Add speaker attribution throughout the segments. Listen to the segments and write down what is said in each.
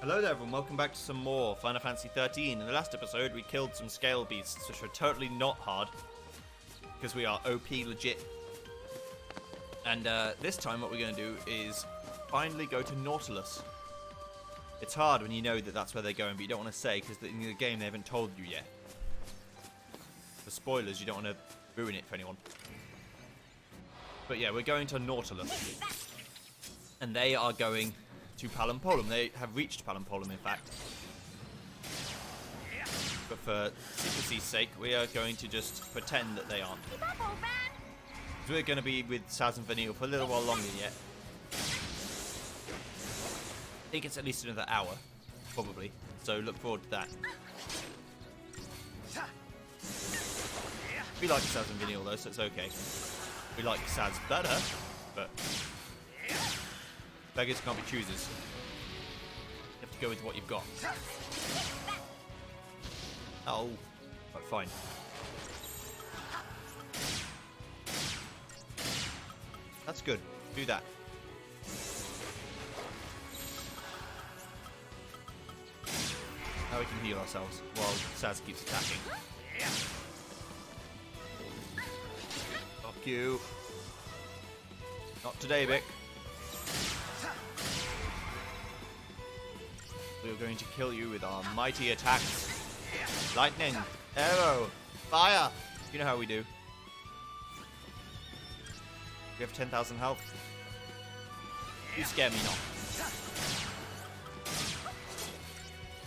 Speaker 1: Hello there everyone, welcome back to some more Final Fantasy XIII. In the last episode we killed some scale beasts, which were totally not hard, because we are OP legit. And this time what we're going to do is finally go to Nautilus. It's hard when you know that that's where they're going, but you don't want to say, because in the game they haven't told you yet. For spoilers, you don't want to ruin it for anyone. But yeah, we're going to Nautilus. And they are going to Palampolum. They have reached Palampolum, in fact. But for secrecy's sake, we are going to just pretend that they aren't. Because we're going to be with Sazh and Vanille for a little while longer yet. I think it's at least another hour, probably. So look forward to that. We like Sazh and Vanille though, so it's okay. We like Sazh better, but beggars can't be choosers. You have to go with what you've got. Oh, right, fine. That's good. Do that. Now we can heal ourselves while Sazh keeps attacking. Fuck you. Not today, Vic. We're going to kill you with our mighty attacks. Lightning, arrow, fire. You know how we do. We have 10,000 health. You scare me not.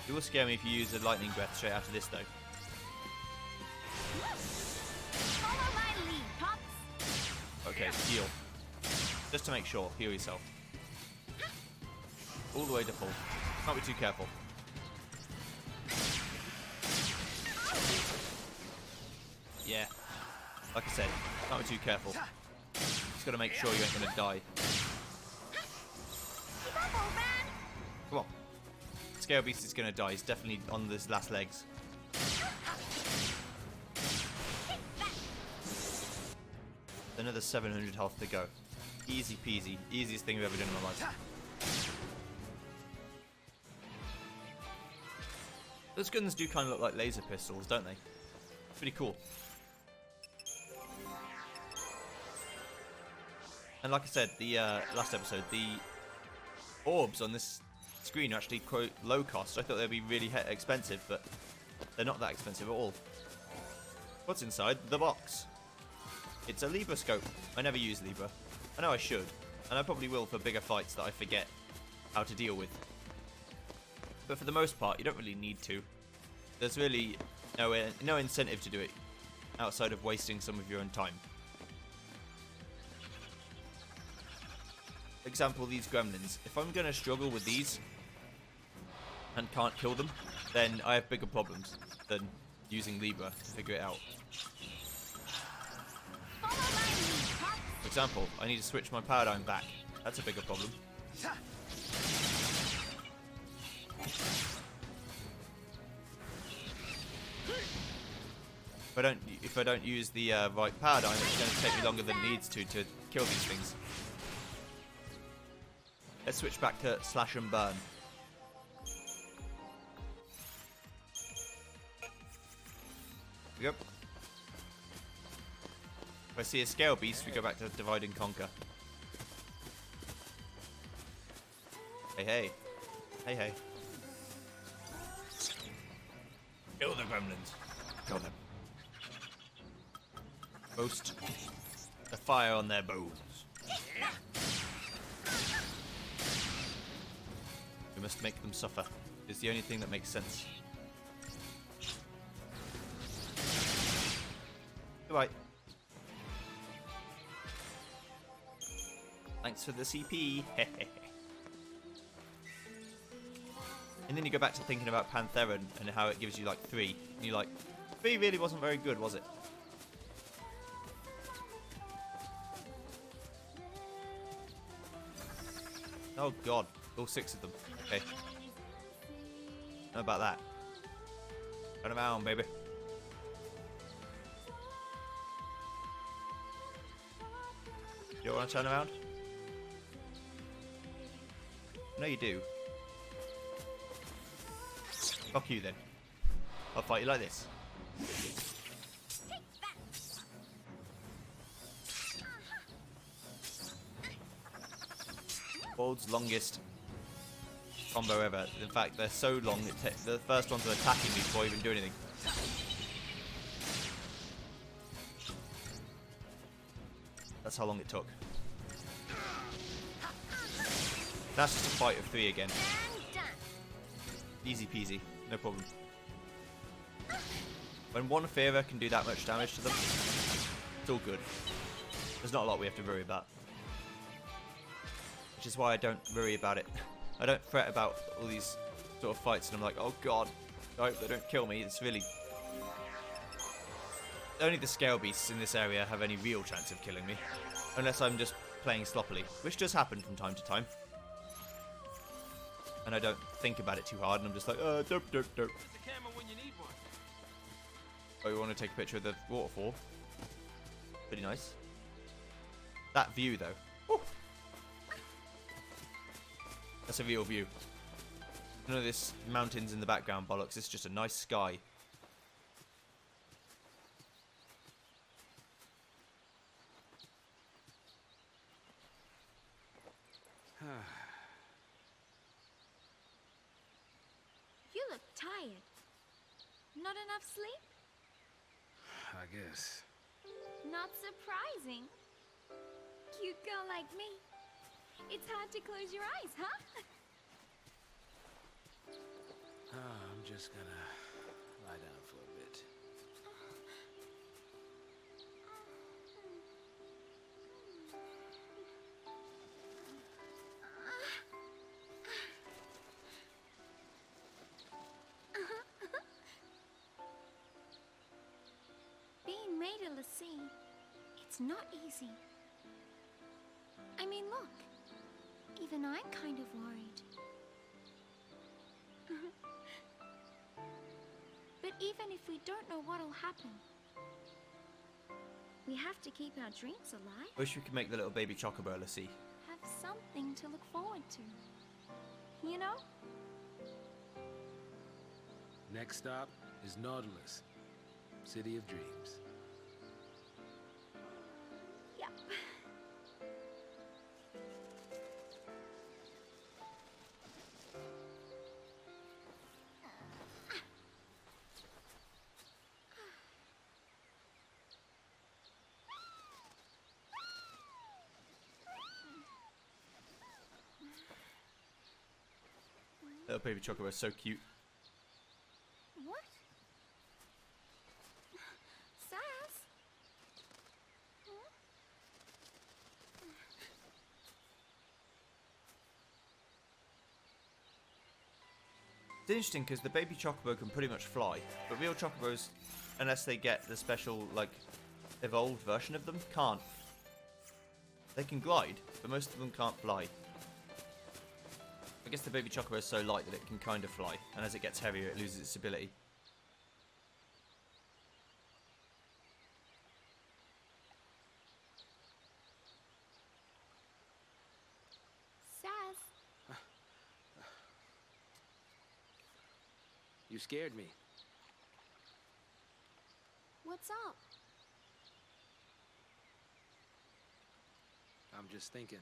Speaker 1: You will scare me if you use a lightning breath straight after this, though.
Speaker 2: Follow my lead, Pops.
Speaker 1: Okay, heal. Just to make sure, heal yourself. All the way to full. Can't be too careful. Yeah. Like I said, can't be too careful. Just gotta make sure you ain't gonna die.
Speaker 2: Keep up, old man.
Speaker 1: Come on. Scale Beast is gonna die. He's definitely on his last legs. Another 700 health to go. Easy peasy. Easiest thing I've ever done in my life. Those guns do kind of look like laser pistols, don't they? Pretty cool. And like I said, the last episode, the orbs on this screen are actually quite low cost. I thought they'd be really expensive, but they're not that expensive at all. What's inside the box? It's a Libra scope. I never use Libra. I know I should, and I probably will for bigger fights that I forget how to deal with. But for the most part, you don't really need to. There's really no incentive to do it outside of wasting some of your own time. Example, these gremlins. If I'm going to struggle with these and can't kill them, then I have bigger problems than using Libra to figure it out.
Speaker 2: Follow my lead, Pops.
Speaker 1: For example, I need to switch my paradigm back. That's a bigger problem. If I don't use the right paradigm, it's going to take me longer than it needs to kill these things. Let's switch back to slash and burn. Yep. If I see a scale beast, we go back to divide and conquer. Hey, hey. Hey, hey. Kill the gremlins. Kill them. Roast the fire on their bones. We must make them suffer. It's the only thing that makes sense. Goodbye. Thanks for the CP. And then you go back to thinking about Panthera and how it gives you like 3. And you're like, 3 really wasn't very good, was it? Oh god, all 6 of them. Okay. How about that? Turn around, baby. You don't want to turn around? No, you do. Fuck you then. I'll fight you like this.
Speaker 2: Take that.
Speaker 1: World's longest combo ever. In fact, they're so long that the first ones are attacking me before I even do anything. That's how long it took. That's just a fight of 3 again.
Speaker 2: And done.
Speaker 1: Easy peasy, no problem. When one Fearer can do that much damage to them, it's all good. There's not a lot we have to worry about. Which is why I don't worry about it. I don't fret about all these sort of fights and I'm like, oh god, I hope they don't kill me. It's really... Only the scale beasts in this area have any real chance of killing me. Unless I'm just playing sloppily, which does happen from time to time. And I don't think about it too hard and I'm just like, derp, derp, derp. Oh, you want to take a picture of the waterfall? Pretty nice. That view, though. Woo. That's a real view. None of this mountains in the background bollocks. It's just a nice sky.
Speaker 2: You look tired. Not enough sleep?
Speaker 3: I guess.
Speaker 2: Not surprising. Cute girl like me. It's hard to close your eyes, huh?
Speaker 3: I'm just gonna lie down for a bit.
Speaker 2: Being made a lassie, it's not easy. I mean, look. Even I'm kind of worried. But even if we don't know what'll happen, we have to keep our dreams alive.
Speaker 1: Wish we could make the little baby chocobo lassie.
Speaker 2: Have something to look forward to. You know?
Speaker 3: Next stop is Nautilus, City of Dreams.
Speaker 2: Yep.
Speaker 1: Little baby chocobo is so cute.
Speaker 2: What? Sazh? Huh?
Speaker 1: It's interesting because the baby chocobo can pretty much fly, but real chocobos, unless they get the special, like, evolved version of them, can't. They can glide, but most of them can't fly. I guess the baby chocobo is so light that it can kind of fly, and as it gets heavier it loses its ability.
Speaker 2: Sazh,
Speaker 3: You scared me.
Speaker 2: what's up?
Speaker 3: I'm just thinking.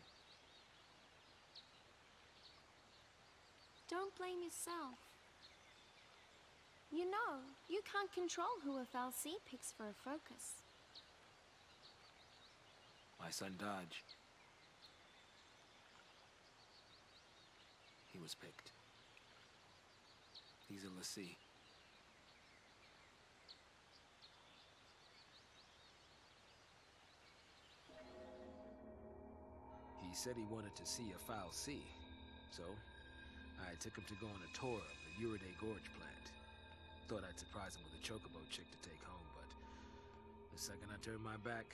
Speaker 2: Don't blame yourself. You know, you can't control who a FLC picks for a focus.
Speaker 3: My son Dodge. He was picked. He's a lassie. He said he wanted to see a foul sea, so I took him to go on a tour of the Uriday Gorge plant. Thought I'd surprise him with a chocobo chick to take home, but the second I turned my back,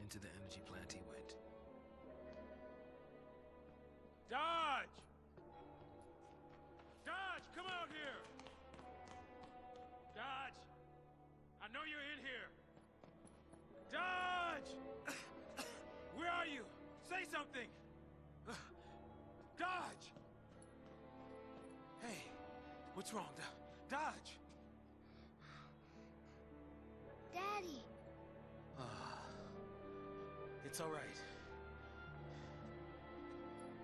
Speaker 3: into the energy plant he went.
Speaker 4: Dodge! Dodge, come out here! Dodge! I know you're in here! Dodge! Where are you? Say something! Dodge! Hey, what's wrong? Dodge!
Speaker 2: Daddy.
Speaker 3: It's all right.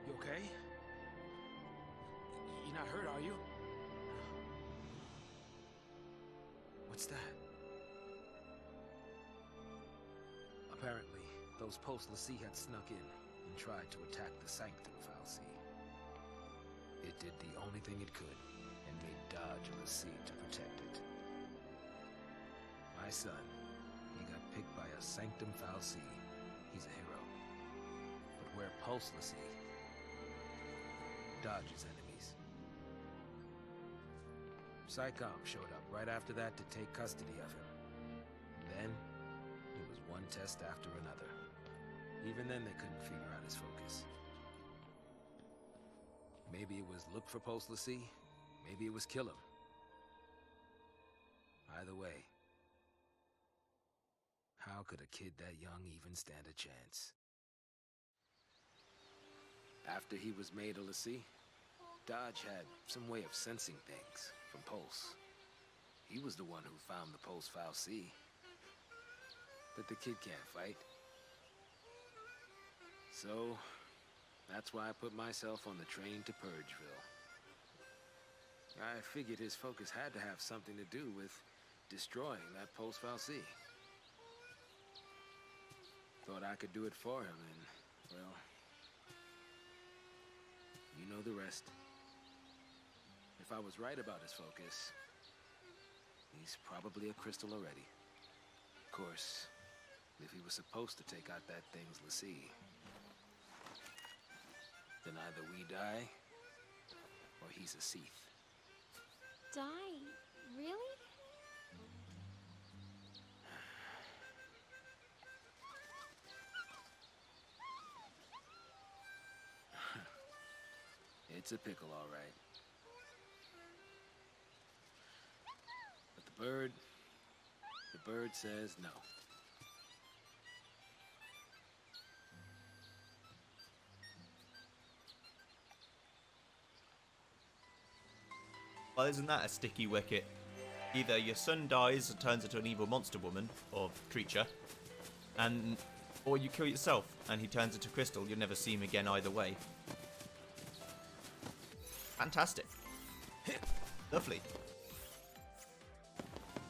Speaker 3: You okay? You're not hurt, are you? What's that? Apparently, those post-Lassie had snuck in and tried to attack the Sanctum Fal'Cie. It did the only thing it could and made dodge a Lassie to protect it. My son, he got picked by a Sanctum Fal'Cie. He's a hero. But where post-Lassie dodges enemies. Psychom showed up right after that to take custody of him. Then, it was one test after another. Even then they couldn't figure out his focus. Maybe it was look for post-Lassie, maybe it was kill him. Either way, how could a kid that young even stand a chance? After he was made a Lassie, Dodge had some way of sensing things from Pulse. He was the one who found the Pulse Fal'Cie. But the kid can't fight. So, that's why I put myself on the train to Purgeville. I figured his focus had to have something to do with destroying that Pulse Fal'Cie. Thought I could do it for him, and, well, you know the rest. If I was right about his focus, he's probably a crystal already. Of course, if he was supposed to take out that thing's Lassie, then either we die, or he's a Seath.
Speaker 2: Die? Really?
Speaker 3: It's a pickle, all right. But the bird says no.
Speaker 1: Well, isn't that a sticky wicket? Either your son dies and turns into an evil monster woman, or creature, or you kill yourself and he turns into crystal. You'll never see him again either way. Fantastic. Lovely.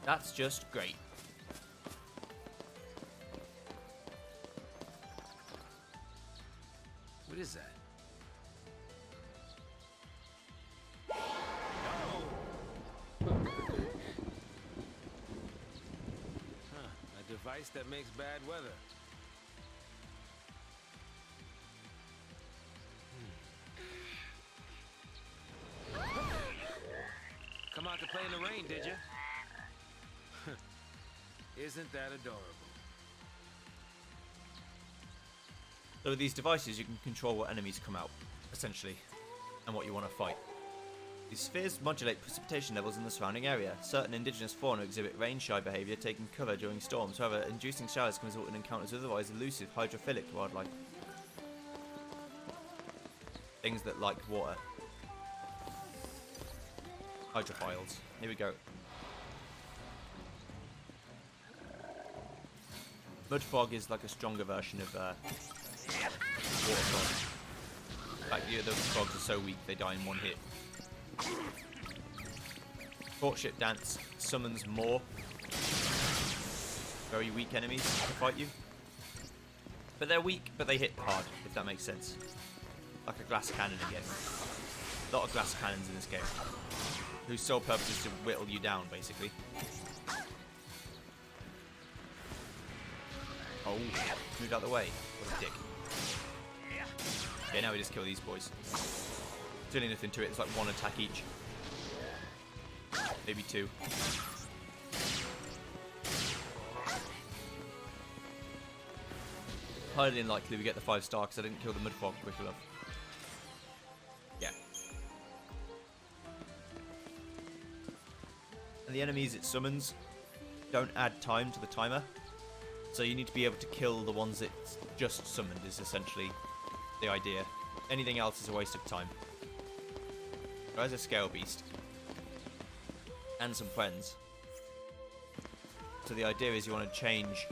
Speaker 1: That's just great.
Speaker 3: What is that? A device that makes bad weather. Come out to play in the rain, did you? Isn't that adorable?
Speaker 1: So with these devices, you can control what enemies come out, essentially, and what you want to fight. These spheres modulate precipitation levels in the surrounding area. Certain indigenous fauna exhibit rain-shy behavior, taking cover during storms. However, inducing showers can result in encounters with otherwise elusive hydrophilic wildlife. Things that like water. Hydrophiles. Here we go. Mud fog is like a stronger version of water fog. In fact, the other frogs are so weak they die in one hit. Courtship Dance summons more very weak enemies to fight you. But they're weak, but they hit hard, if that makes sense. Like a glass cannon again. A lot of glass cannons in this game, whose sole purpose is to whittle you down, basically. Oh, moved out the way. What a dick. Okay, now we just kill these boys. There's really nothing to it, it's like one attack each. Maybe two. Highly unlikely we get the 5-star because I didn't kill the Mudfog quick enough. Yeah. And the enemies it summons don't add time to the timer. So you need to be able to kill the ones it's just summoned is essentially the idea. Anything else is a waste of time. There's a scale beast. and some friends. So the idea is you want to change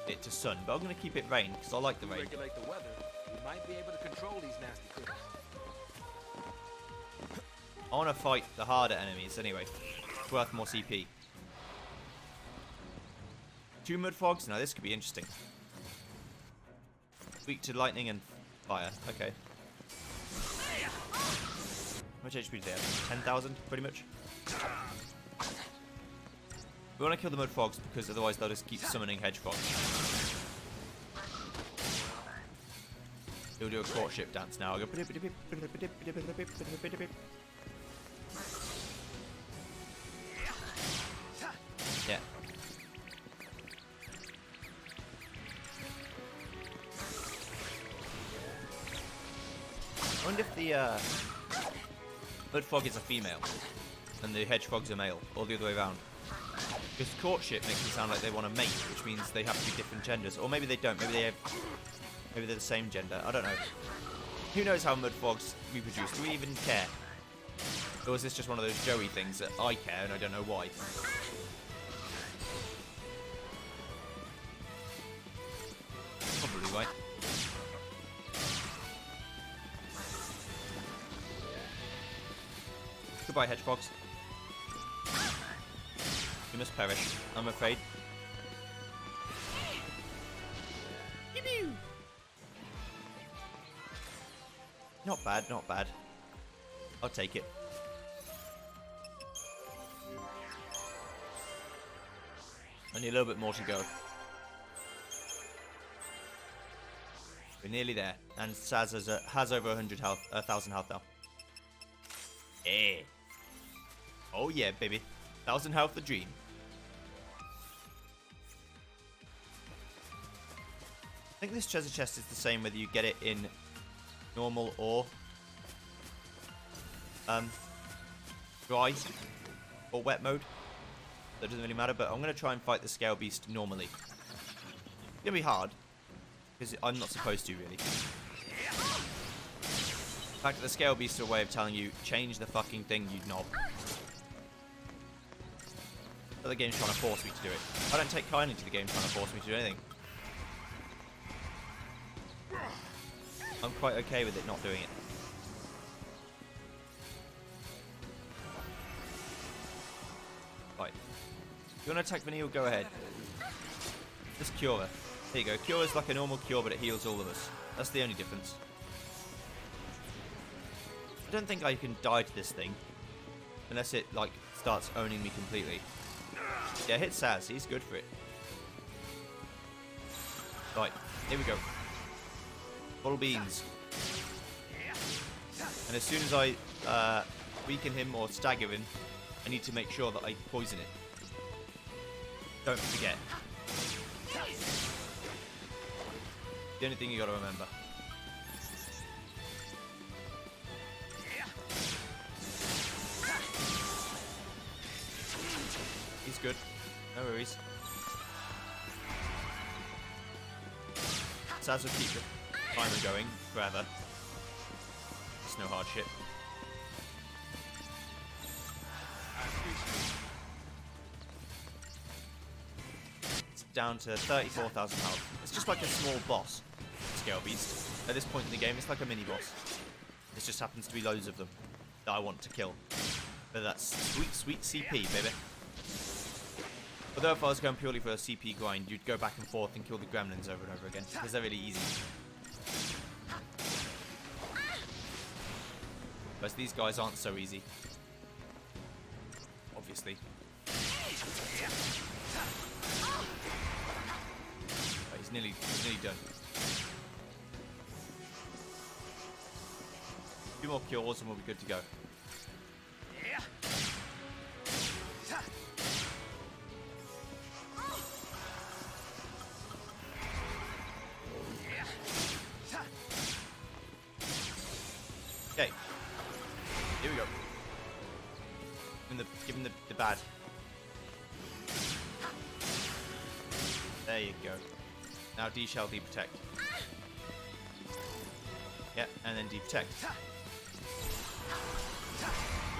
Speaker 1: it to sun, but I'm going to keep it rain because I like the rain.
Speaker 3: Regulate the weather, we might be able to control these nasty critters.
Speaker 1: I want to fight the harder enemies anyway. It's worth more CP. 2 mud frogs? Now this could be interesting. Weak to lightning and fire. Okay. How much HP do they have? 10,000, pretty much. We want to kill the mud frogs because otherwise they'll just keep summoning hedge frogs. He'll do a courtship dance now. I'll go. Yeah. I wonder if the mud frog is a female and the hedge frog's a male, or the other way around. Because courtship makes it sound like they want to mate, which means they have to be different genders, or maybe they don't. Maybe they're the same gender. I don't know. Who knows how mud frogs reproduce? Do we even care? Or is this just one of those Joey things that I care and I don't know why? Probably right. Goodbye, hedgehogs. You must perish, I'm afraid. Not bad, not bad. I'll take it. Only a little bit more to go. We're nearly there, and Sazh has over 1,000 health now. Yeah. Oh yeah, baby. 1,000 health, the dream. I think this treasure chest is the same whether you get it in normal or dry or wet mode. That doesn't really matter, but I'm going to try and fight the scale beast normally. It's going to be hard, because I'm not supposed to, really. In fact, the scale beast is a way of telling you, change the fucking thing, you knob. But the game's trying to force me to do it. I don't take kindly to the game trying to force me to do anything. I'm quite okay with it not doing it. Right. If you want to attack Vanille, go ahead. Just cure her. There you go. Cure is like a normal cure, but it heals all of us. That's the only difference. I don't think I can die to this thing. Unless it, like, starts owning me completely. Yeah, hit Sazh. He's good for it. Right. Here we go. Full beans. And as soon as I weaken him or stagger him, I need to make sure that I poison it. Don't forget. The only thing you gotta remember. He's good. No worries. Sazh will keep the timer going forever. It's no hardship. It's down to 34,000 health. It's just like a small boss, Scale Beast. At this point in the game, it's like a mini boss. It just happens to be loads of them that I want to kill. But that's sweet, sweet CP, baby. Although if I was going purely for a CP grind, you'd go back and forth and kill the gremlins over and over again, because they're really easy. Whereas these guys aren't so easy. Obviously. But he's nearly done. A few more cures and we'll be good to go. Okay. Here we go. Give him the bad. There you go. Now D shall deprotect. Yeah, and then deprotect.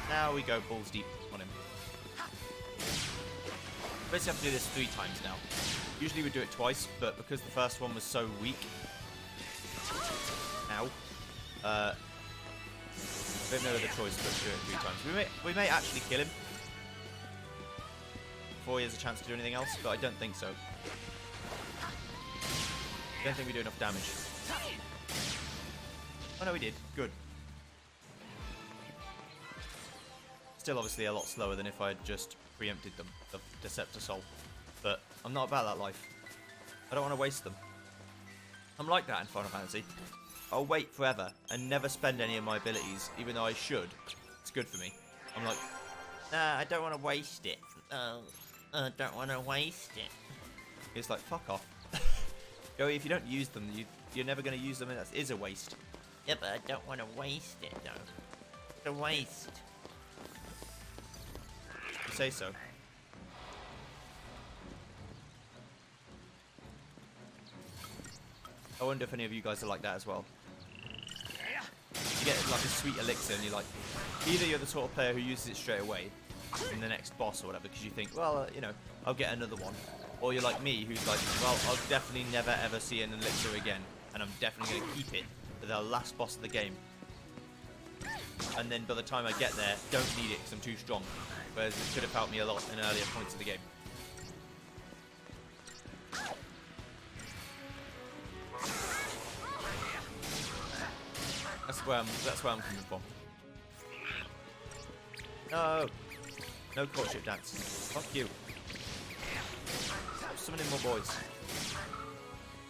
Speaker 1: Now we go balls deep on him. Basically have to do this 3 times now. Usually we do it twice, but because the first one was so weak... Ow. We have no other choice but to do it 3 times. We may actually kill him before he has a chance to do anything else, but I don't think so. I don't think we do enough damage. Oh no, we did. Good. Still obviously a lot slower than if I had just preempted them, the Deceptor Soul. But I'm not about that life. I don't want to waste them. I'm like that in Final Fantasy. I'll wait forever and never spend any of my abilities, even though I should. It's good for me. I'm like, nah, I don't want to waste it. I don't want to waste it. It's like, fuck off. Joey, if you don't use them, you're never going to use them, and that is a waste. Yeah, but I don't want to waste it, though. It's a waste. You say so. I wonder if any of you guys are like that as well. You get like a sweet elixir and you're like, either you're the sort of player who uses it straight away in the next boss or whatever because you think, well, you know, I'll get another one. Or you're like me who's like, well, I'll definitely never ever see an elixir again and I'm definitely going to keep it for the last boss of the game. And then by the time I get there, don't need it because I'm too strong. Whereas it could have helped me a lot in earlier points of the game. That's where I'm coming from. No! No courtship dance. Fuck you. Stop summoning more boys.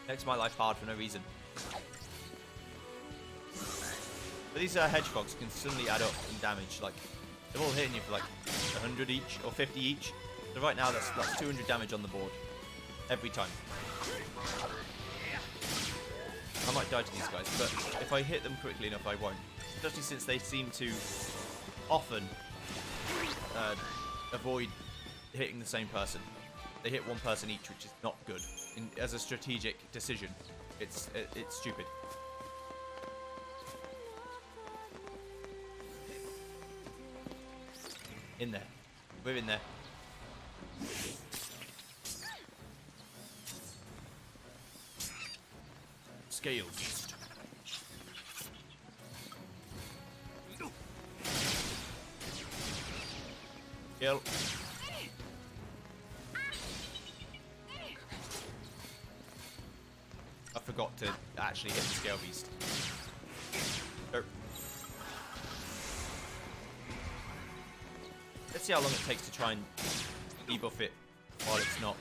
Speaker 1: Makes my life hard for no reason. But these hedgehogs can suddenly add up in damage. Like, they're all hitting you for like 100 each or 50 each. So right now that's 200 damage on the board. Every time. I might die to these guys, but if I hit them quickly enough, I won't. Especially since they seem to often avoid hitting the same person. They hit one person each, which is not good. As a strategic decision, it's stupid. In there. We're in there. Scales. Kill. I forgot to actually hit the Scale Beast. Oh. Let's see how long it takes to try and debuff it while it's not.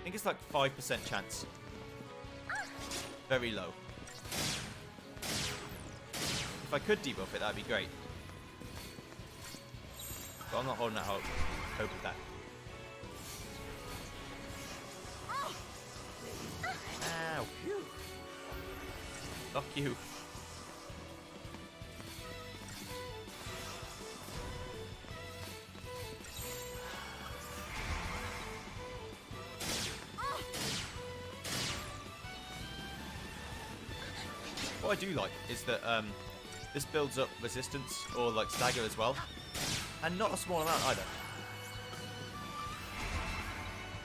Speaker 1: I think it's like 5% chance. Very low. If I could debuff it, that'd be great. But I'm not holding out hope with that. Ow. Fuck you. What I do like is that this builds up resistance or like stagger as well, and not a small amount either.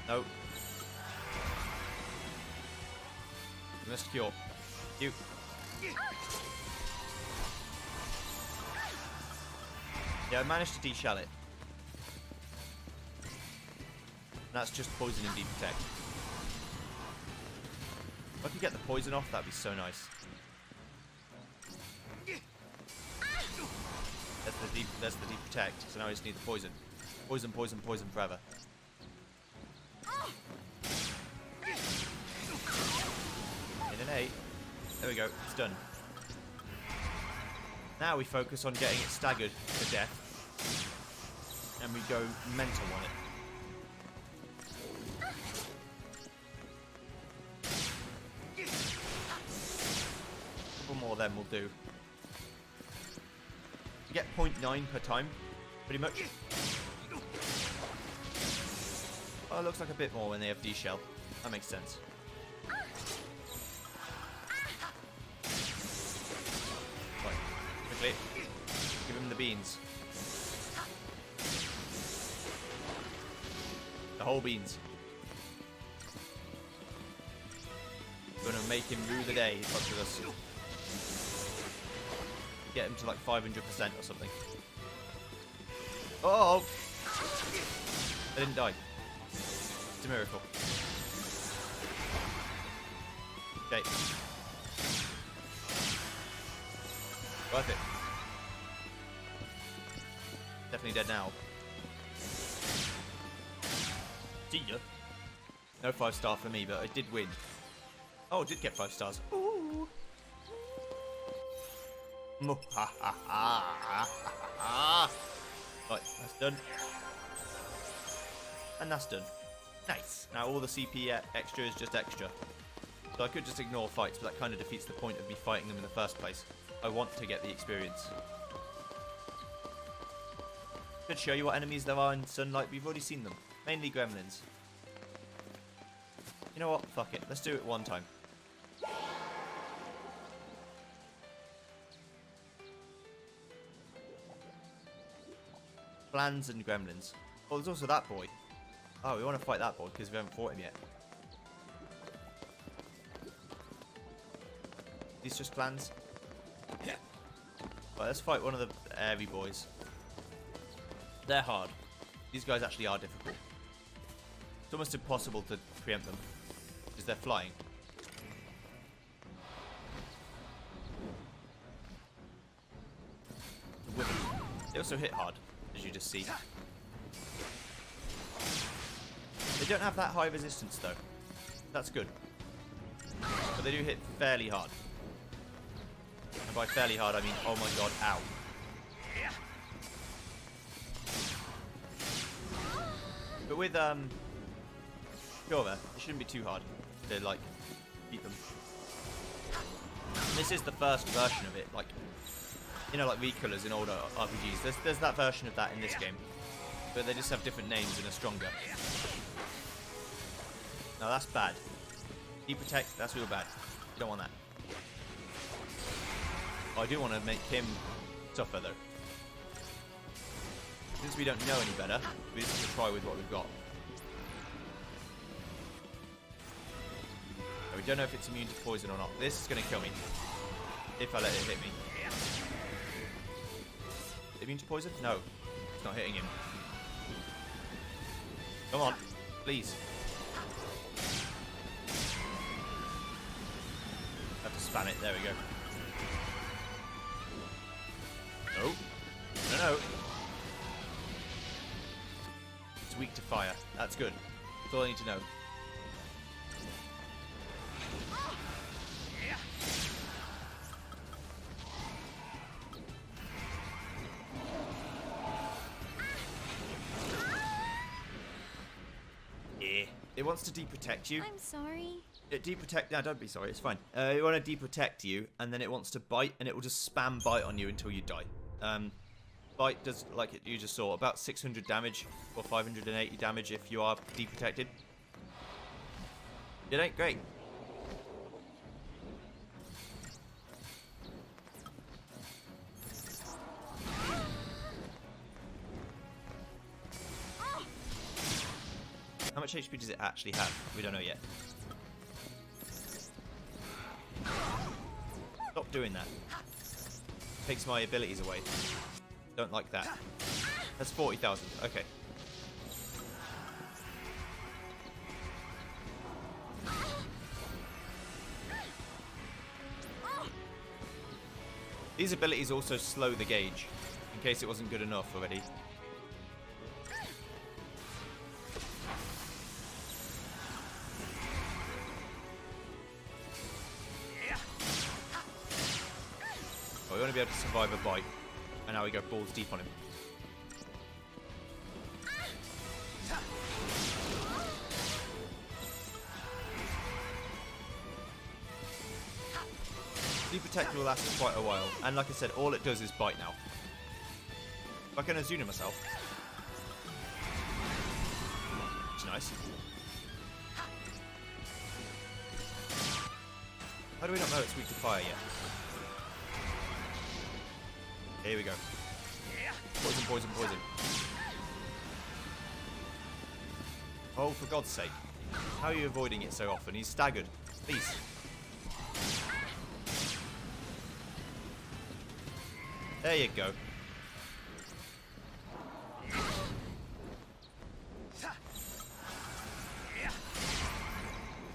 Speaker 1: No. You must cure. You. Yeah, I managed to de-shell it. And that's just poison and deep protect. If I could get the poison off, that'd be so nice. That's the deep protect, so now I just need the poison. Poison, poison, poison forever. In an 8. There we go, it's done. Now we focus on getting it staggered to death. And we go mental on it. A couple more then will do. You get 0.9 per time, pretty much. Oh, it looks like a bit more when they have D-shell. That makes sense. Right, quickly. Give him the beans. The whole beans. Gonna make him rue the day, Nautilus. Get him to like 500% or something. Oh! I didn't die. It's a miracle. Okay. Worth it. Definitely dead now. See ya. No 5-star for me, but I did win. Oh, I did get 5 stars. Ooh. Right, that's done. And that's done. Nice. Now all the CP extra is just extra. So I could just ignore fights, but that kind of defeats the point of me fighting them in the first place. I want to get the experience. Could show you what enemies there are in Sunlight. We've already seen them. Mainly gremlins. You know what? Fuck it. Let's do it one time. Plans and gremlins. Oh, there's also that boy. Oh, we want to fight that boy because we haven't fought him yet. These just clans? Yeah. Right, let's fight one of the airy boys. They're hard. These guys actually are difficult. It's almost impossible to preempt them because they're flying. They also hit hard, as you just see. They don't have that high resistance though. That's good. But they do hit fairly hard. And by fairly hard I mean, oh my god, ow. But with Pura, it shouldn't be too hard to like beat them. And this is the first version of it, like, you know, like recolors in older RPGs. There's that version of that in this game, but they just have different names and are stronger. Now that's bad. Deprotect, that's real bad. You don't want that. Oh, I do want to make him tougher though. Since we don't know any better, we just have to try with what we've got. We don't know if it's immune to poison or not. This is going to kill me. If I let it hit me. Immune to poison? No. It's not hitting him. Come on. Please. I have to spam it. There we go. No. No, no. It's weak to fire. That's good. That's all I need to know. It wants to deprotect you.
Speaker 2: I'm sorry.
Speaker 1: It deprotect. No, don't be sorry. It's fine. It want to deprotect you, and then it wants to bite, and it will just spam bite on you until you die. Bite does, like you just saw, about 600 damage or 580 damage if you are deprotected. It ain't great. How much HP does it actually have? We don't know yet. Stop doing that. Takes my abilities away. Don't like that. That's 40,000. Okay. These abilities also slow the gauge, in case it wasn't good enough already. We want to be able to survive a bite, and now we go balls deep on him. Deprotect will last for quite a while, and like I said, all it does is bite now. If I can Azuna myself. It's nice. How do we not know it's weak to fire yet? Here we go. Poison, poison, poison. Oh, for God's sake. How are you avoiding it so often? He's staggered. Please. There you go.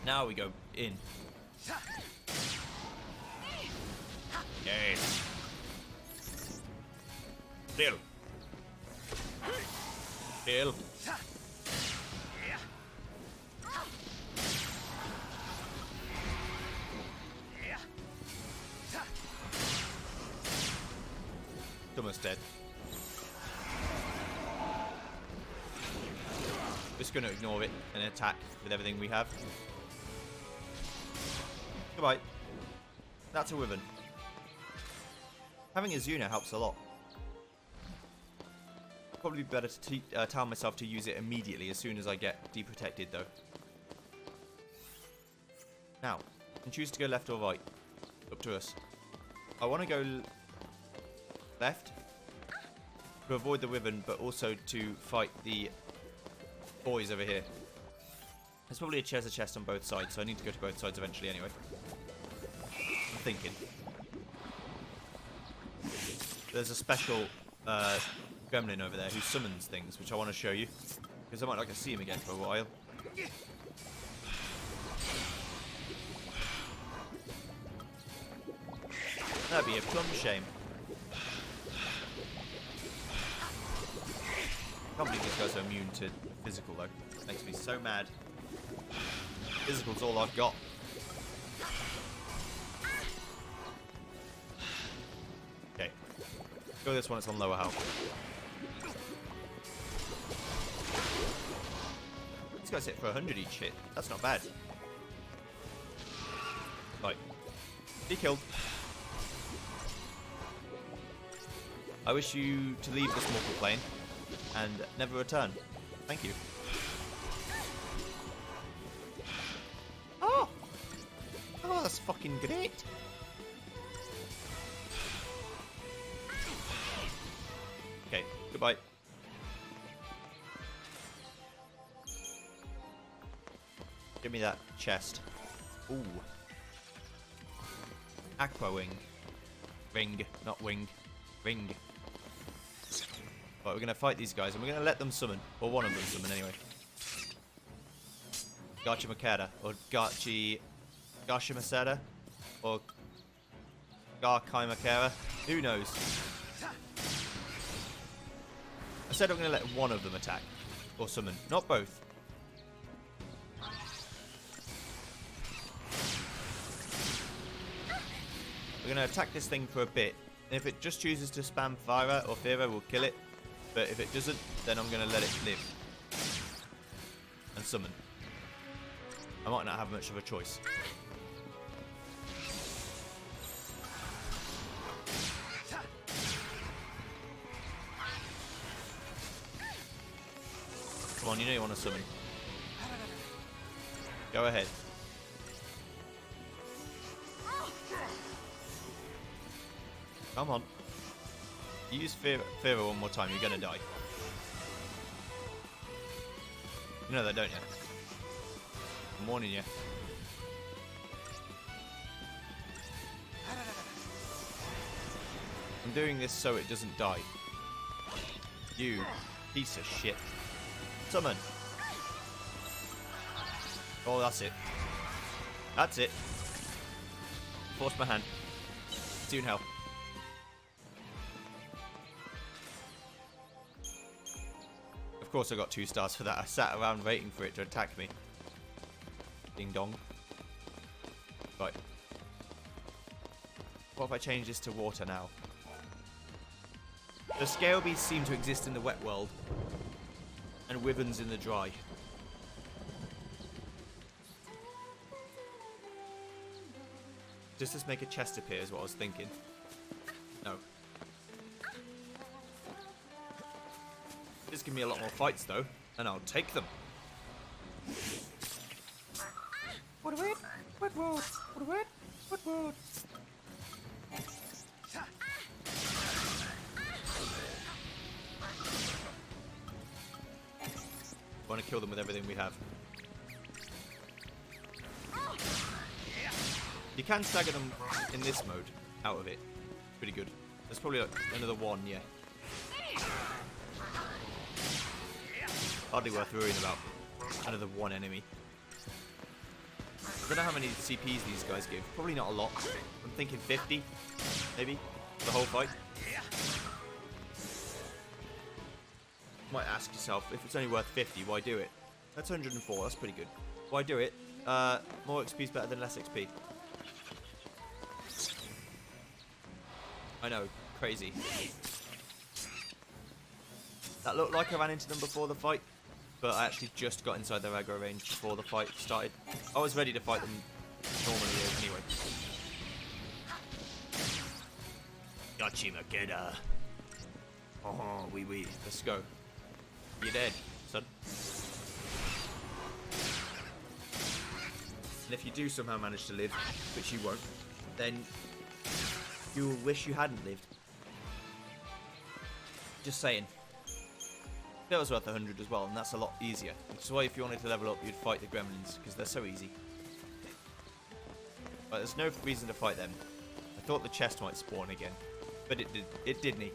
Speaker 1: Now we go in. Yes. Kill. Kill. Almost dead. Just going to ignore it and attack with everything we have. Goodbye. That's a Wyvern. Having a Zuna helps a lot. Probably better to tell myself to use it immediately as soon as I get deprotected, though. Now, you can choose to go left or right. Up to us. I want to go left to avoid the Wyvern, but also to fight the boys over here. There's probably a treasure chest on both sides, so I need to go to both sides eventually anyway. I'm thinking. There's a special gremlin over there who summons things, which I want to show you, because I might not get to see him again for a while. That'd be a plumb shame. I can't believe these guys are immune to physical, though. Makes me so mad. Physical's all I've got. Okay. Go this one, it's on lower health. These guys hit for 100 each hit. That's not bad. Right. Be killed. I wish you to leave this mortal plane and never return. Thank you. Oh! Oh, that's fucking great. Okay, goodbye. Give me that chest. Ooh. Aqua wing. Ring, not wing. Ring. Right, we're going to fight these guys, and we're going to let them summon. Or one of them summon, anyway. Gachimakera. Or Gashimasera. Or Garkaimakera. Who knows? I said I'm going to let one of them attack. Or summon. Not both. We're going to attack this thing for a bit. And if it just chooses to spam Fire or Fira, we'll kill it. But if it doesn't, then I'm going to let it live. And summon. I might not have much of a choice. Come on, you know you want to summon. Go ahead. Come on. You use Fira one more time, you're gonna die. You know that, don't you? I'm warning you. I'm doing this so it doesn't die. You piece of shit. Summon. Oh, that's it. That's it. Force my hand. Soon hell. Of course I got 2 stars for that. I sat around waiting for it to attack me. Ding dong. Right. What if I change this to water now? The scale beasts seem to exist in the wet world. And wyverns in the dry. Does this make a chest appear is what I was thinking. No. This give me a lot more fights though, and I'll take them. What a word, what word, what a word, what word. want to kill them with everything we have. You can stagger them in this mode, out of it. Pretty good. There's probably like another one, yeah. Hardly worth worrying about. Another one enemy. I don't know how many CPs these guys give. Probably not a lot. I'm thinking 50, maybe, for the whole fight. Might ask yourself, if it's only worth 50, why do it? That's 104, that's pretty good. Why do it? More XP is better than less XP. I know, crazy. That looked like I ran into them before the fight, but I actually just got inside their aggro range before the fight started. I was ready to fight them normally anyway. Gotcha, Makeda. Oh, wee. Let's go. You're dead, son. And if you do somehow manage to live, which you won't, then you'll wish you hadn't lived. Just saying. That was worth 100 as well, and that's a lot easier. Which is why if you wanted to level up, you'd fight the gremlins, because they're so easy. But there's no reason to fight them. I thought the chest might spawn again, but it didn't.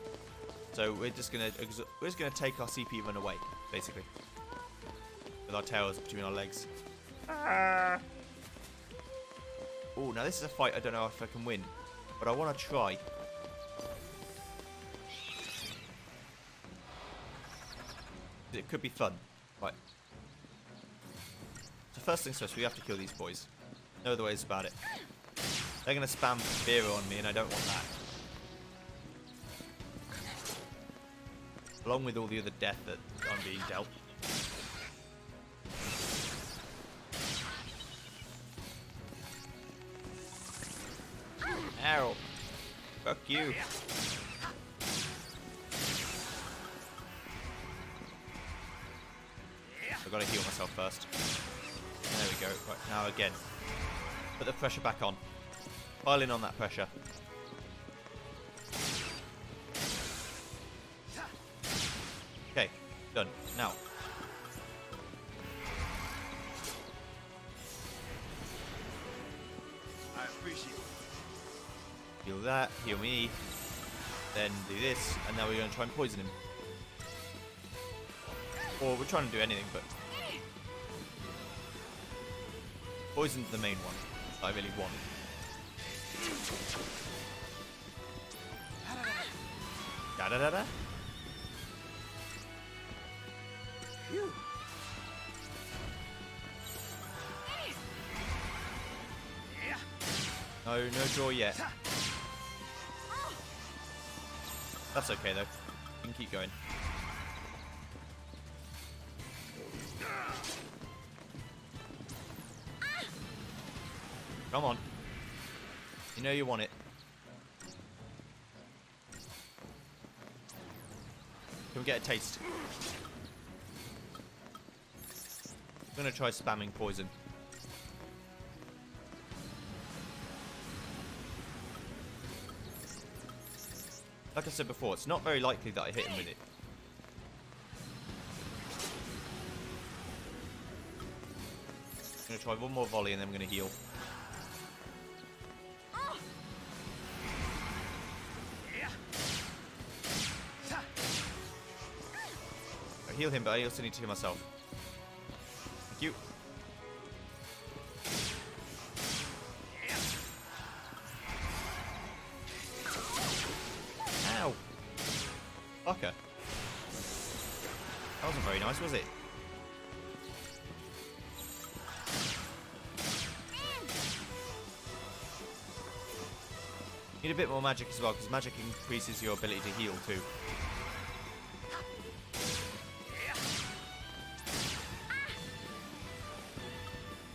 Speaker 1: So we're just gonna take our CP run away, basically, with our tails between our legs. Oh, now this is a fight I don't know if I can win, but I want to try. It could be fun. Right. So first things first, we have to kill these boys. No other ways about it. They're going to spam fear on me, and I don't want that. Along with all the other death that I'm being dealt. Ow. Fuck you. I've got to heal myself first. There we go. Right, now again. Put the pressure back on. Pile in on that pressure. Okay, done. Now.
Speaker 4: I appreciate it.
Speaker 1: Heal that, heal me. Then do this, and now we're going to try and poison him. Or we're trying to do anything, but poison's the main one that I really want. Da da da da. Phew. No draw yet. That's okay though. We can keep going. Come on. You know you want it. Can we get a taste? I'm gonna try spamming poison. Like I said before, it's not very likely that I hit him with it. I'm gonna try one more volley and then I'm gonna heal. I heal him, but I also need to heal myself. Thank you. Ow! Fucker. That wasn't very nice, was it? Need a bit more magic as well, because magic increases your ability to heal too.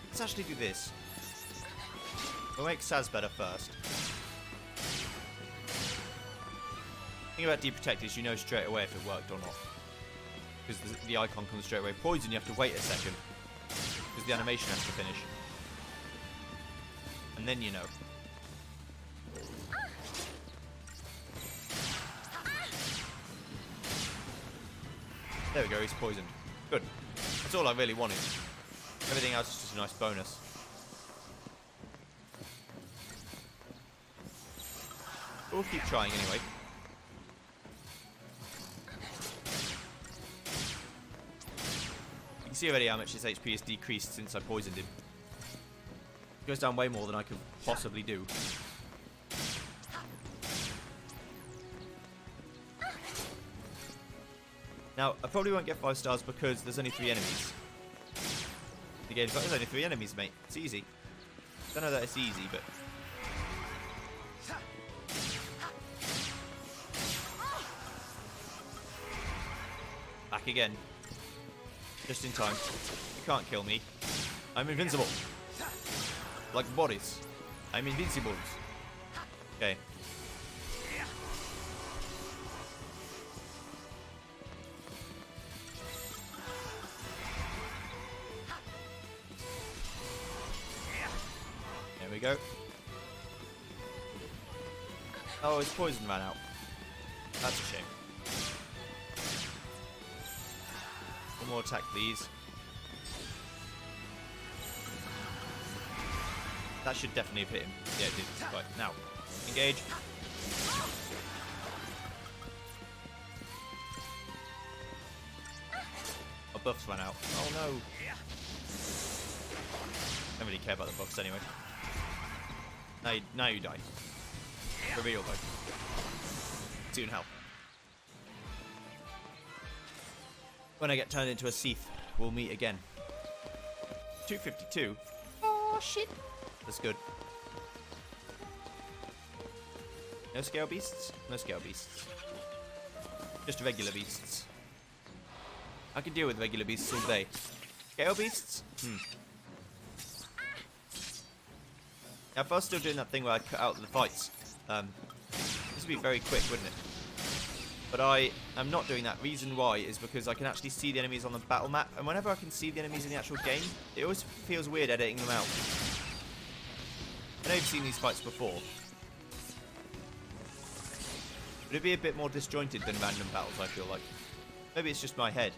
Speaker 1: Let's actually do this. We'll make Sazh better first. The thing about Deprotect is you know straight away if it worked or not. Because the icon comes straight away. Poison, you have to wait a second. Because the animation has to finish. And then you know. There we go, he's poisoned. Good. Let's That's all I really wanted. Everything else is just a nice bonus. We'll keep trying anyway. You can see already how much his HP has decreased since I poisoned him. It goes down way more than I could possibly do. Now, I probably won't get 5 stars because there's only 3 enemies. The game's like, there's only 3 enemies, mate. It's easy. Don't know that it's easy, but... Back again. Just in time. You can't kill me. I'm invincible. Like Boris. I'm invincible. Okay. There we go. Oh, his poison ran out. That's a shame. One more attack, please. That should definitely have hit him. Yeah, it did. Right, now. Engage. Our buffs ran out. Oh no. Don't really care about the buffs anyway. Now you die. For real though. Soon hell. When I get turned into a Sazh, we'll meet again. 252. Oh shit. That's good. No scale beasts? No scale beasts. Just regular beasts. I can deal with regular beasts all day. Scale beasts? Now, if I was still doing that thing where I'd cut out the fights, this would be very quick, wouldn't it? But I am not doing that. Reason why is because I can actually see the enemies on the battle map, and whenever I can see the enemies in the actual game, it always feels weird editing them out. I know you've seen these fights before, but it'd be a bit more disjointed than random battles, I feel like. Maybe it's just my head.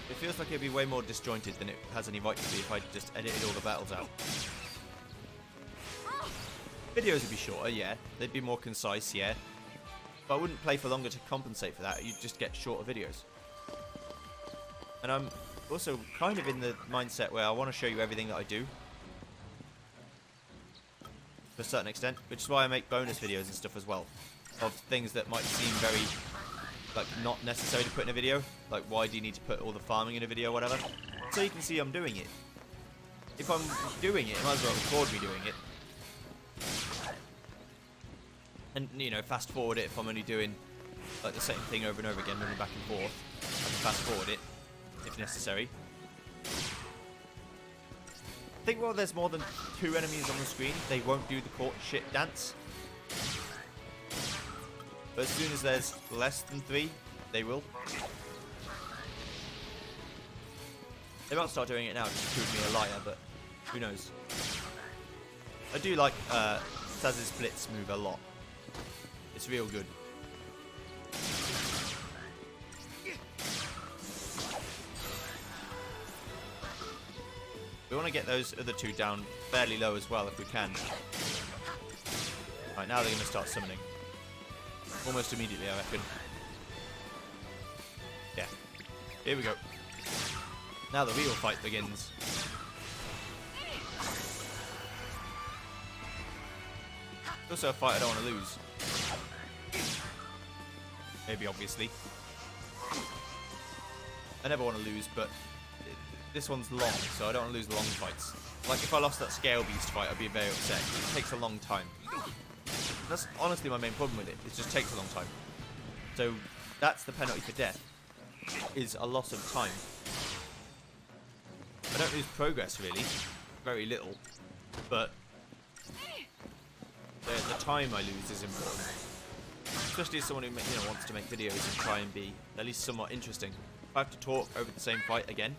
Speaker 1: It feels like it'd be way more disjointed than it has any right to be if I just edited all the battles out. Videos would be shorter, yeah. They'd be more concise, yeah. But I wouldn't play for longer to compensate for that. You'd just get shorter videos. And I'm also kind of in the mindset where I want to show you everything that I do. To a certain extent. Which is why I make bonus videos and stuff as well. Of things that might seem very, like, not necessary to put in a video. Like, why do you need to put all the farming in a video or whatever. So you can see I'm doing it. If I'm doing it, I might as well record me doing it. And, you know, fast forward it if I'm only doing, like, the same thing over and over again, moving back and forth. I can fast forward it, if necessary. I think while there's more than 2 enemies on the screen, they won't do the court shit dance. But as soon as there's less than 3, they will. They might start doing it now just to prove me a liar, but who knows. I do like Saz's Blitz move a lot. It's real good. We want to get those other 2 down fairly low as well if we can. Right, now they're going to start summoning. Almost immediately, I reckon. Yeah. Here we go. Now the real fight begins. It's also a fight I don't want to lose. Maybe, obviously. I never want to lose, but this one's long, so I don't want to lose the long fights. Like, if I lost that Scale Beast fight, I'd be very upset. It takes a long time. That's honestly my main problem with it. It just takes a long time. So, that's the penalty for death, is a loss of time. I don't lose progress, really. Very little. But the time I lose is important. Especially as someone who wants to make videos and try and be at least somewhat interesting. If I have to talk over the same fight again,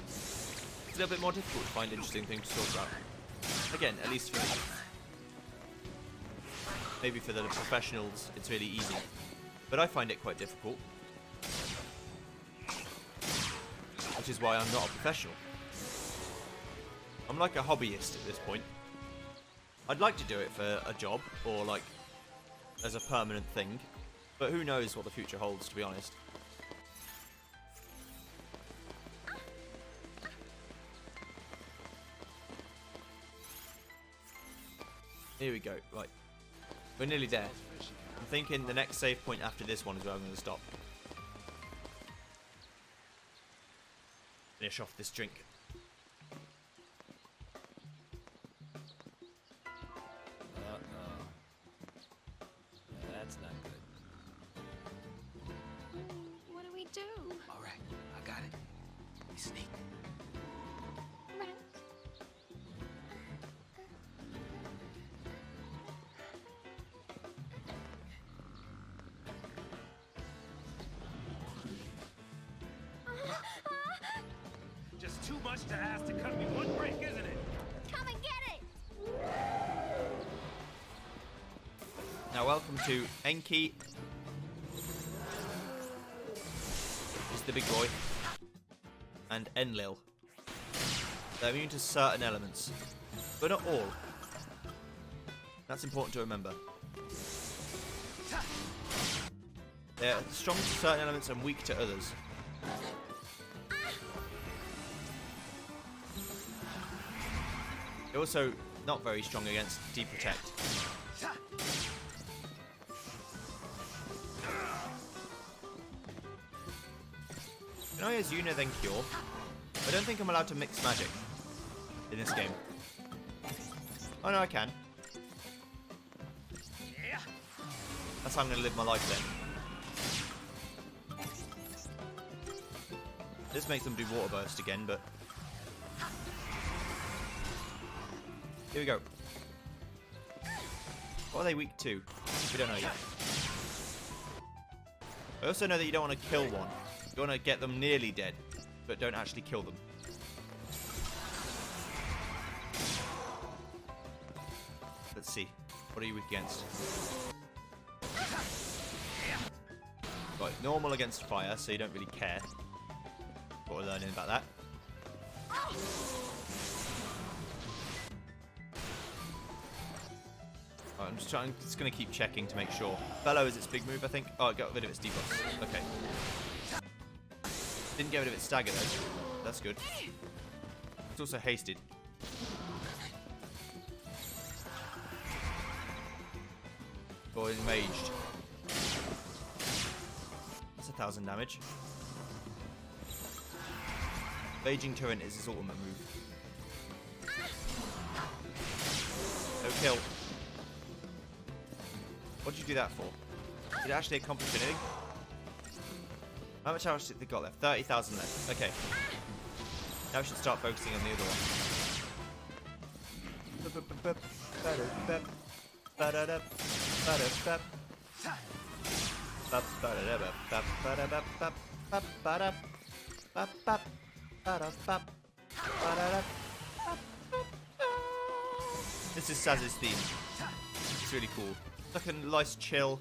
Speaker 1: it's a little bit more difficult to find interesting things to talk about. Again, at least for me. Maybe for the professionals, it's really easy. But I find it quite difficult. which is why I'm not a professional. I'm like a hobbyist at this point. I'd like to do it for a job, or like as a permanent thing, but who knows what the future holds, to be honest. Here we go, right. We're nearly there. I'm thinking the next save point after this one is where I'm going to stop. Finish off this drink.
Speaker 3: Uh-oh. Yeah, that's not good.
Speaker 2: What do we do?
Speaker 3: All right, I got it. We sneak.
Speaker 2: Right.
Speaker 4: Just too much to ask to cut me one break, isn't it?
Speaker 2: Come and get it!
Speaker 1: Now welcome to Enki. Is the big boy. And Enlil. They're immune to certain elements, but not all. That's important to remember. They're strong to certain elements and weak to others. They're also not very strong against Deprotect. Can I use Una then Cure? I don't think I'm allowed to mix magic in this game. Oh no, I can. That's how I'm going to live my life then. This makes them do Water Burst again, but... Here we go. What are they weak to? We don't know yet. I also know that you don't want to kill one. You want to get them nearly dead, but don't actually kill them. Let's see. What are you weak against? Right, normal against fire, so you don't really care. What we're learning about that. Right, I'm just going to keep checking to make sure. Bellow is its big move, I think. Oh, it got rid of its debuffs. Okay. Didn't get rid of its stagger though. That's good. It's also hasted. Or is maged. That's 1,000 damage. Raging Torrent is his ultimate move. No kill. What did you do that for? Did it actually accomplish anything? How much did they got left? 30,000 left. Okay. Now we should start focusing on the other one. This is Saz's theme. It's really cool. It's like a nice chill.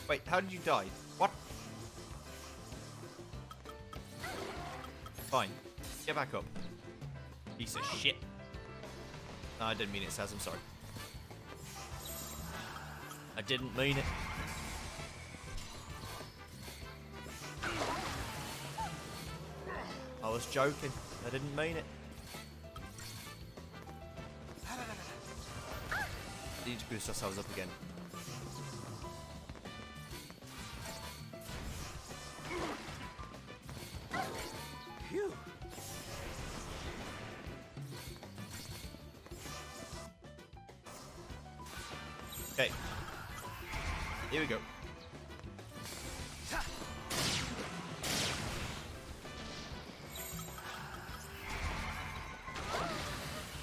Speaker 1: Wait, how did you die? What? Fine. Get back up. Piece of shit. No, I didn't mean it, Sazh. I'm sorry. I didn't mean it. I was joking. I didn't mean it. We need to boost ourselves up again.
Speaker 4: Phew.
Speaker 1: Okay. Here we go.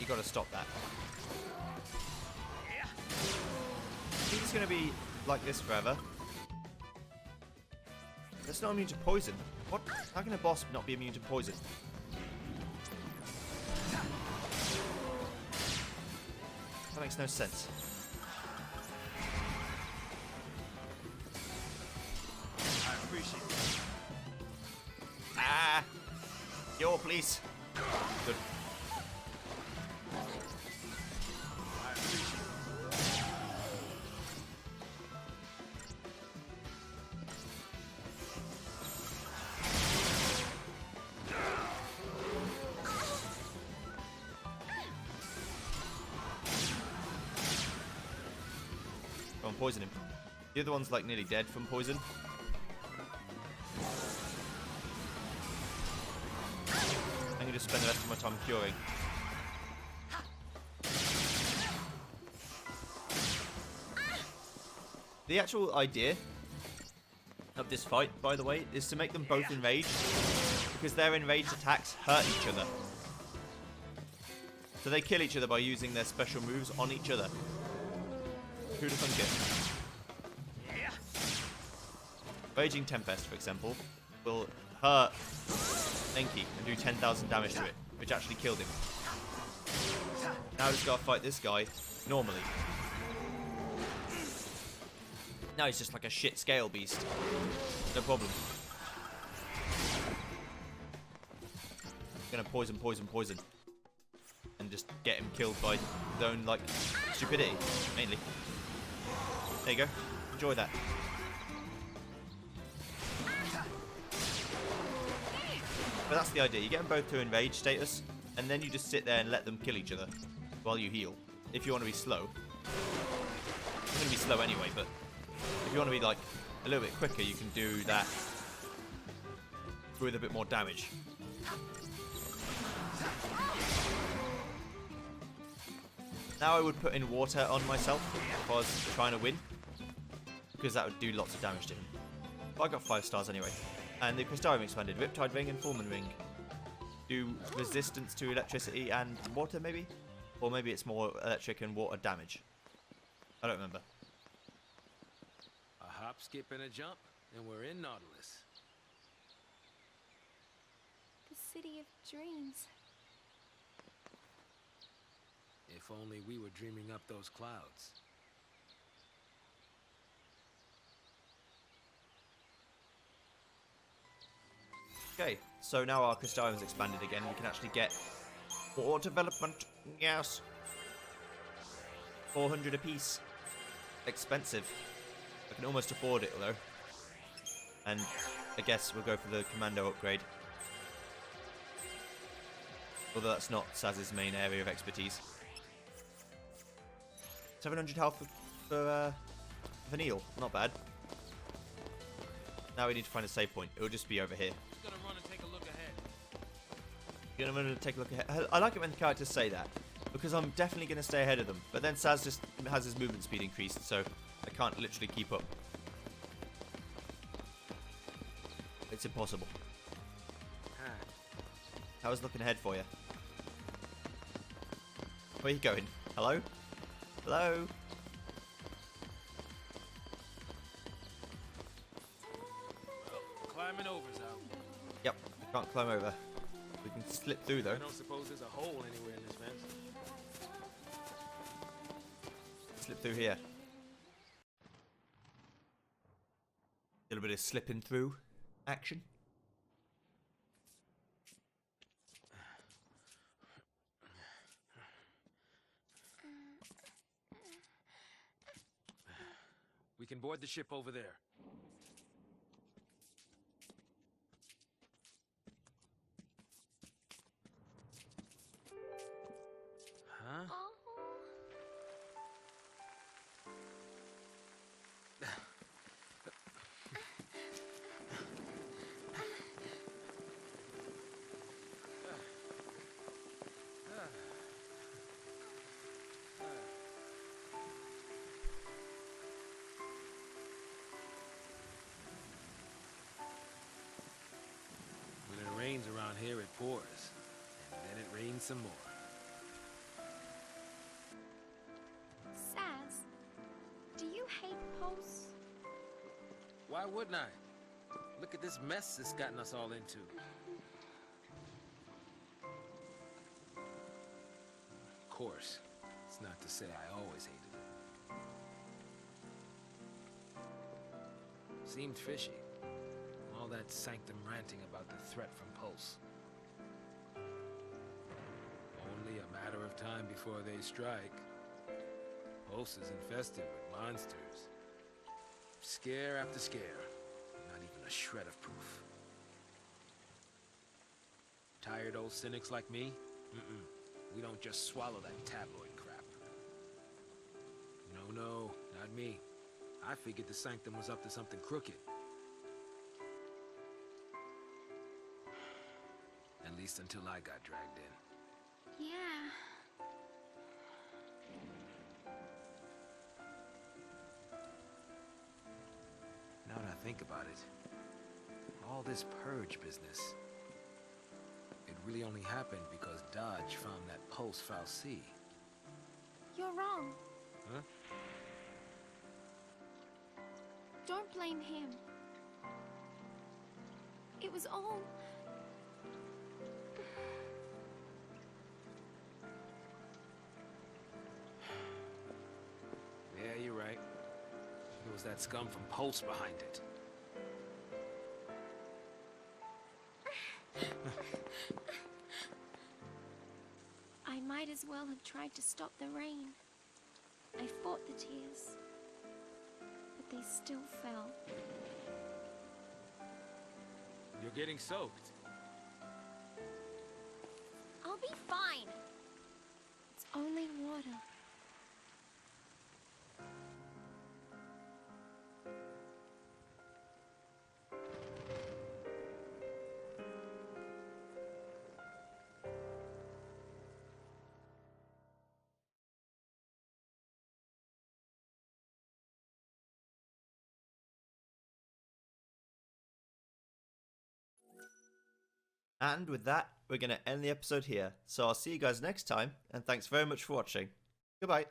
Speaker 1: You gotta stop that. I think it's gonna be like this forever. That's not immune to poison. What? How can a boss not be immune to poison? That makes no sense.
Speaker 4: appreciate it.
Speaker 1: Ah! Yo, please. Good.
Speaker 4: I appreciate it.
Speaker 1: Go on, poison him. The other one's like nearly dead from poison. I'm gonna just spend the rest of my time curing. The actual idea of this fight, by the way, is to make them both enraged, because their enraged attacks hurt each other. So they kill each other by using their special moves on each other. Who'd have thunk it? Raging Tempest, for example, will hurt Enki and do 10,000 damage to it, which actually killed him. Now I just gotta fight this guy normally. Now he's just like a shit scale beast. No problem. I'm gonna poison, poison, poison. And just get him killed by his own, like, stupidity, mainly. There you go. Enjoy that. But that's the idea. You get them both to enrage status, and then you just sit there and let them kill each other while you heal. If you want to be slow. It's going to be slow anyway, but if you want to be, like, a little bit quicker, you can do that with a bit more damage. Now I would put in water on myself if I was trying to win, because that would do lots of damage to him. But I got 5 stars anyway. And the Crystarium expanded. Riptide Ring and Fulman Ring do resistance to electricity and water, maybe? Or maybe it's more electric and water damage. I don't remember.
Speaker 3: A hop, skip, and a jump, and we're in Nautilus.
Speaker 2: The city of dreams.
Speaker 3: If only we were dreaming up those clouds.
Speaker 1: Okay, so now our Crystarium's expanded again. We can actually get more development. Yes. 400 apiece. Expensive. I can almost afford it, though. And I guess we'll go for the Commando upgrade. Although that's not Saz's main area of expertise. 700 health for Vanille. Not bad. Now we need to find a save point. It will just be over here.
Speaker 3: Gonna run and take a look ahead.
Speaker 1: You're gonna take a look ahead. I like it when the characters say that, because I'm definitely gonna stay ahead of them. But then Sazh just has his movement speed increased, so I can't literally keep up. It's impossible. How's looking ahead for you? Where are you going? Hello? Hello?
Speaker 3: Climbing over's out.
Speaker 1: Yep, I can't climb over. We can slip through though.
Speaker 3: I don't suppose there's a hole anywhere in this fence.
Speaker 1: Slip through here. A little bit of slipping through action.
Speaker 3: We can board the ship over there. Huh?
Speaker 2: Oh.
Speaker 3: When it rains around here, it pours. And then it rains some more.
Speaker 2: Sazh, do you hate posts?
Speaker 3: Why wouldn't I? Look at this mess it's gotten us all into. Of course, it's not to say I always hated it. Seemed fishy. that sanctum ranting about the threat from Pulse? Only a matter of time before they strike. Pulse is infested with monsters. Scare after scare. Not even a shred of proof. Tired old cynics like me? We don't just swallow that tabloid crap. No, not me. I figured the Sanctum was up to something crooked. At least until I got dragged in.
Speaker 2: Yeah.
Speaker 3: Now that I think about it, all this purge business, it really only happened because Dodge found that Pulse Fal'Cie.
Speaker 2: You're wrong.
Speaker 3: Huh?
Speaker 2: Don't blame him. It was all...
Speaker 3: Yeah, you're right. It was that scum from Pulse behind it.
Speaker 2: I might as well have tried to stop the rain. I fought the tears, but they still fell.
Speaker 3: You're getting soaked.
Speaker 2: I'll be fine. It's only water.
Speaker 1: And with that, we're going to end the episode here. So I'll see you guys next time, and thanks very much for watching. Goodbye.